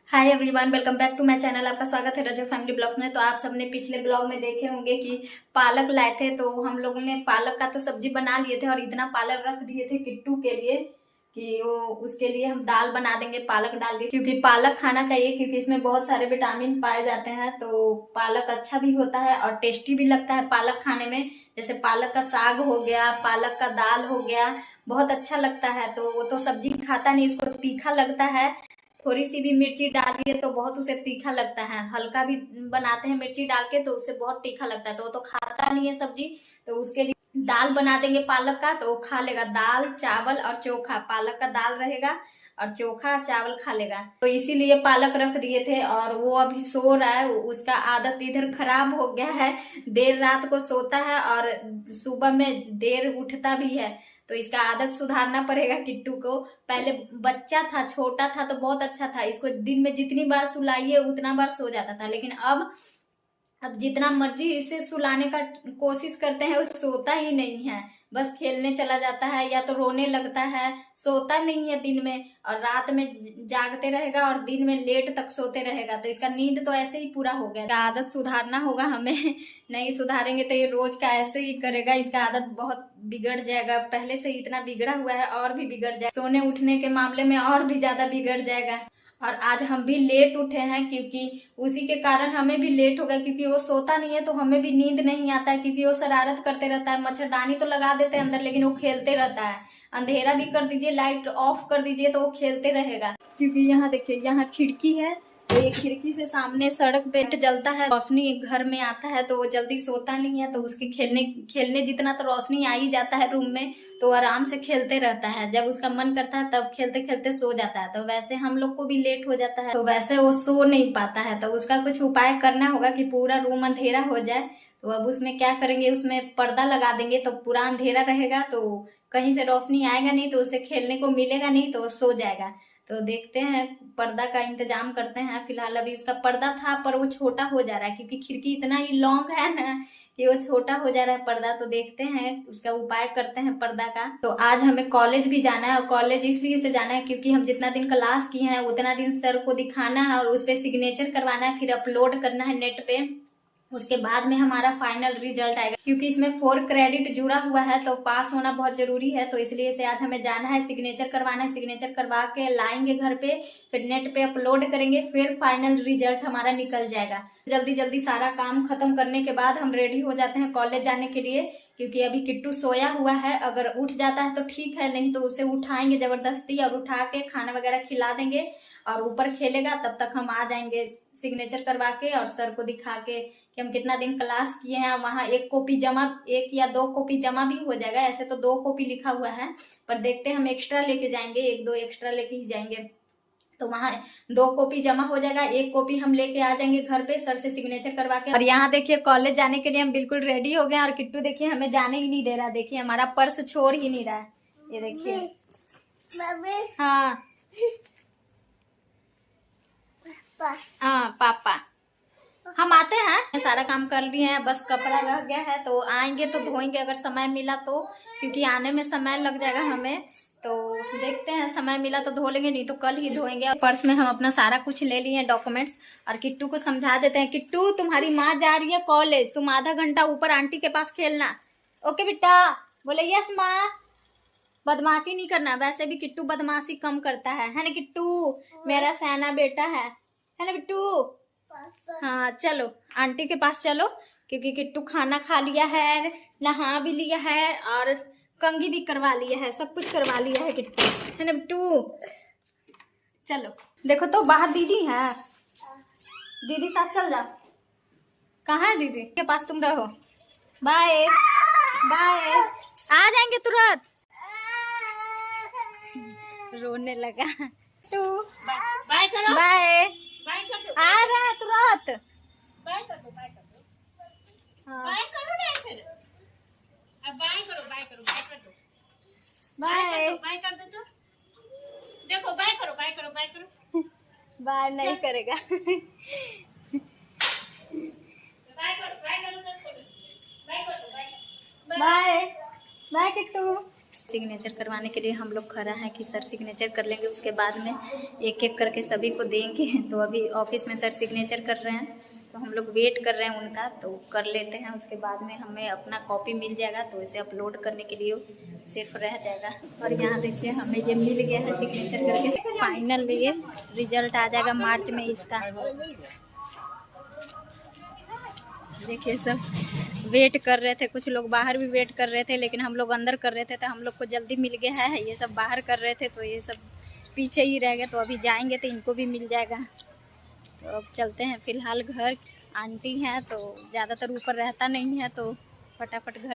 Hi everyone, welcome back to my channel. आपका स्वागत है रजो फैमिली ब्लॉग में। तो आप सबने पिछले ब्लॉग में देखे होंगे कि पालक लाए थे, तो हम लोगों ने पालक का तो सब्जी बना लिए थे और इतना पालक रख दिए थे किट्टू के लिए कि वो उसके लिए हम दाल बना देंगे पालक डाल के, क्योंकि पालक खाना चाहिए क्योंकि इसमें बहुत सारे विटामिन पाए जाते हैं। तो पालक अच्छा भी होता है और टेस्टी भी लगता है पालक खाने में। जैसे पालक का साग हो गया, पालक का दाल हो गया, बहुत अच्छा लगता है। तो वो तो सब्जी खाता नहीं, इसको तीखा लगता है। थोड़ी सी भी मिर्ची डालिए तो बहुत उसे तीखा लगता है। हल्का भी बनाते हैं मिर्ची डाल के तो उसे बहुत तीखा लगता है, तो वो तो खाता नहीं है सब्जी। तो उसके लिए दाल बना देंगे पालक का, तो वो खा लेगा। दाल चावल और चोखा, पालक का दाल रहेगा और चोखा चावल खा लेगा। तो इसीलिए पालक रख दिए थे और वो अभी सो रहा है। उसका आदत इधर खराब हो गया है, देर रात को सोता है और सुबह में देर उठता भी है। तो इसका आदत सुधारना पड़ेगा किट्टू को। पहले बच्चा था, छोटा था तो बहुत अच्छा था, इसको दिन में जितनी बार सुलाइए उतना बार सो जाता था। लेकिन अब जितना मर्जी इसे सुलाने का कोशिश करते हैं वो सोता ही नहीं है, बस खेलने चला जाता है या तो रोने लगता है। सोता नहीं है दिन में और रात में जागते रहेगा और दिन में लेट तक सोते रहेगा। तो इसका नींद तो ऐसे ही पूरा हो गया। आदत सुधारना होगा हमें। नहीं सुधारेंगे तो ये रोज का ऐसे ही करेगा। इसका आदत बहुत बिगड़ जाएगा, पहले से इतना बिगड़ा हुआ है और भी बिगड़ जाएगा। सोने उठने के मामले में और भी ज्यादा बिगड़ जाएगा। और आज हम भी लेट उठे हैं क्योंकि उसी के कारण हमें भी लेट हो गया, क्योंकि वो सोता नहीं है तो हमें भी नींद नहीं आता है, क्योंकि वो शरारत करते रहता है। मच्छरदानी तो लगा देते हैं अंदर लेकिन वो खेलते रहता है। अंधेरा भी कर दीजिए, लाइट ऑफ कर दीजिए तो वो खेलते रहेगा। क्योंकि यहाँ देखिए, यहाँ खिड़की है तो ये खिड़की से सामने सड़क पे जलता है, रोशनी घर में आता है तो वो जल्दी सोता नहीं है। तो उसके खेलने जितना तो रोशनी आ ही जाता है रूम में, तो आराम से खेलते रहता है। जब उसका मन करता है तब खेलते खेलते सो जाता है। तो वैसे हम लोग को भी लेट हो जाता है, तो वैसे वो सो नहीं पाता है। तो उसका कुछ उपाय करना होगा कि पूरा रूम अंधेरा हो जाए। तो अब उसमें क्या करेंगे, उसमें पर्दा लगा देंगे तो पूरा अंधेरा रहेगा, तो कहीं से रोशनी आएगा नहीं, तो उसे खेलने को मिलेगा नहीं, तो वो सो जाएगा। तो देखते हैं, पर्दा का इंतजाम करते हैं। फिलहाल अभी उसका पर्दा था पर वो छोटा हो जा रहा है, क्योंकि खिड़की इतना ही लॉन्ग है ना कि वो छोटा हो जा रहा है पर्दा। तो देखते हैं, उसका उपाय करते हैं पर्दा का। तो आज हमें कॉलेज भी जाना है और कॉलेज इसलिए से जाना है क्योंकि हम जितना दिन क्लास किए हैं उतना दिन सर को दिखाना है और उस पर सिग्नेचर करवाना है, फिर अपलोड करना है नेट पे। उसके बाद में हमारा फाइनल रिजल्ट आएगा। क्योंकि इसमें 4 क्रेडिट जुड़ा हुआ है तो पास होना बहुत जरूरी है। तो इसलिए से आज हमें जाना है, सिग्नेचर करवाना है। सिग्नेचर करवा के लाएंगे घर पे, फिर नेट पे अपलोड करेंगे, फिर फाइनल रिजल्ट हमारा निकल जाएगा। जल्दी जल्दी सारा काम खत्म करने के बाद हम रेडी हो जाते हैं कॉलेज जाने के लिए। क्योंकि अभी किट्टू सोया हुआ है, अगर उठ जाता है तो ठीक है, नहीं तो उसे उठाएंगे जबरदस्ती और उठा के खाना वगैरह खिला देंगे और ऊपर खेलेगा। तब तक हम आ जाएंगे सिग्नेचर करवा के और सर को दिखा के कि हम कितना दिन क्लास किए हैं। वहाँ 1 कॉपी जमा, 1 या 2 कॉपी जमा भी हो जाएगा। ऐसे तो 2 कॉपी लिखा हुआ है, पर देखते हैं हम एक्स्ट्रा लेके जाएंगे, 1-2 एक्स्ट्रा लेके ही जाएंगे। तो वहाँ 2 कॉपी जमा हो जाएगा, 1 कॉपी हम लेके आ जाएंगे घर पे सर से सिग्नेचर करवा के। और यहाँ देखिए, कॉलेज जाने के लिए हम बिल्कुल रेडी हो गए और किट्टू देखिए हमें जाने ही नहीं दे रहा। देखिए हमारा पर्स छोड़ ही नहीं रहा है, ये देखिए। हाँ हाँ पापा, हम आते हैं। सारा काम कर लिए हैं, बस कपड़ा रह गया है तो आएंगे तो धोएंगे अगर समय मिला तो, क्योंकि आने में समय लग जाएगा हमें। तो देखते हैं, समय मिला तो धो लेंगे, नहीं तो कल ही धोएंगे। पर्स में हम अपना सारा कुछ ले लिए हैं डॉक्यूमेंट्स, और किट्टू को समझा देते हैं, किट्टू तुम्हारी माँ जा रही है कॉलेज, तुम आधा घंटा ऊपर आंटी के पास खेलना। ओके बेटा, बोले यस माँ। बदमाशी नहीं करना, वैसे भी किट्टू बदमाशी कम करता है ना किट्टू, मेरा सैना बेटा है ना बिट्टू। हाँ चलो आंटी के पास चलो, क्योंकि किट्टू खाना खा लिया है, नहा भी लिया है और कंघी भी करवा लिया है, सब कुछ करवा लिया है किट्टू, है ना बिट्टू। चलो देखो तो बाहर दीदी है, दीदी साथ चल जाओ। कहाँ है दीदी के पास, तुम रहो। बाय बाय, आ जाएंगे तुरंत। रोने लगा टू, बाय करो, बाय, आ रहा है तुरंत। बाय कर दो, बाय कर दो, बाय करो ना फिर। अब बाय करो, बाय करो, बाय कर दो, बाय, बाय कर दो। तो देखो बाय करो, बाय करो, बाय करो। बाय नहीं करेगा। बाय करो, बाय करो, बाय करो, बाय, बाय किट्टू। सिग्नेचर करवाने के लिए हम लोग खड़ा हैं कि सर सिग्नेचर कर लेंगे, उसके बाद में एक एक करके सभी को देंगे। तो अभी ऑफिस में सर सिग्नेचर कर रहे हैं, तो हम लोग वेट कर रहे हैं उनका, तो कर लेते हैं। उसके बाद में हमें अपना कॉपी मिल जाएगा, तो इसे अपलोड करने के लिए सिर्फ रह जाएगा। और यहाँ देखिए हमें ये मिल गया है सिग्नेचर करके। फाइनल ये रिजल्ट आ जाएगा मार्च में इसका। देखिए सब वेट कर रहे थे, कुछ लोग बाहर भी वेट कर रहे थे, लेकिन हम लोग अंदर कर रहे थे तो हम लोग को जल्दी मिल गया है। ये सब बाहर कर रहे थे तो ये सब पीछे ही रह गए, तो अभी जाएंगे तो इनको भी मिल जाएगा। तो अब चलते हैं फिलहाल घर। आंटी हैं तो ज़्यादातर ऊपर रहता नहीं है, तो फटाफट घर